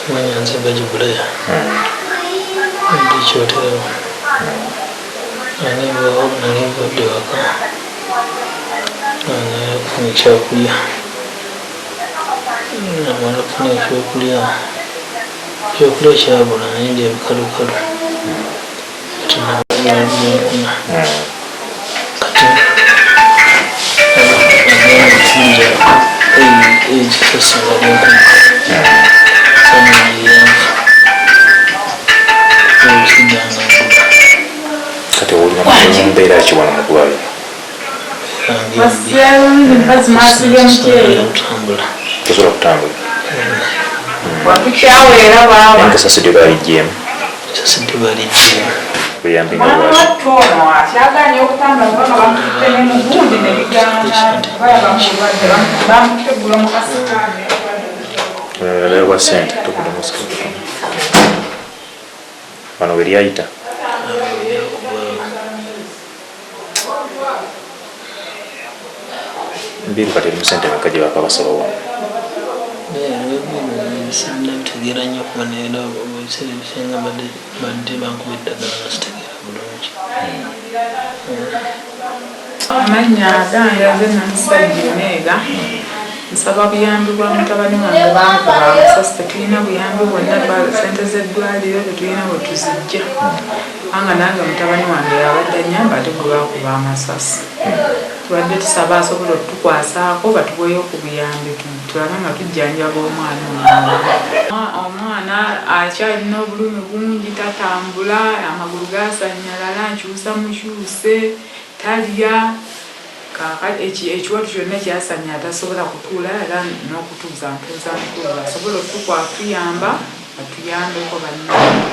Simanyanze bajibulaya. Ndikyotero. Nanibadde waka. Nafuna ekyakulya. Namala kufuna ekyokulya. Ekyokulya kyabula naye ndya ebikalukalu. Kati nabyankuna. Kati agenda kufunza ekisasanga byankuna. Kati olina mbeera ki wano mu ddwaliro? Tosobola kutambula? Enkasasiro baaliggyeemu? Buyambi nga bwaki? Olala bwa ssente tokudamusika wano we lyayita? Mbiru kati erimu ssente meka gye bakabasaba wano? Sinabitegeera nnyo kuba neera ebiseera ebisinga badde bankuba eddagala nga sitegeera bulungi. Amannya gange nze Namusajja Oneega. Nsaba buyambi bwa mutabani wange bankuba amasasi. Tetulina buyambi bwonna, ssente z'eddwaliro tetulina bwe tuzijja. Kubanga nange mutabani wange yabadde annyamba ate gwe baakuba amasasi. Tubadde tusaba asobola otutukwasaako batuweeyo ku buyambi tulabe nga tujjanjaba omwana omuwala. Omwana akyalina obulumi bungi, tatambula, amagulu gaasanyalala, nkyusa mukyuse, talya. Ekiwatu kyonna kyasanya tasobola kutuula era n'okutuuza ntuuza. Asobola otukwatuyamba batuyambeko bannange.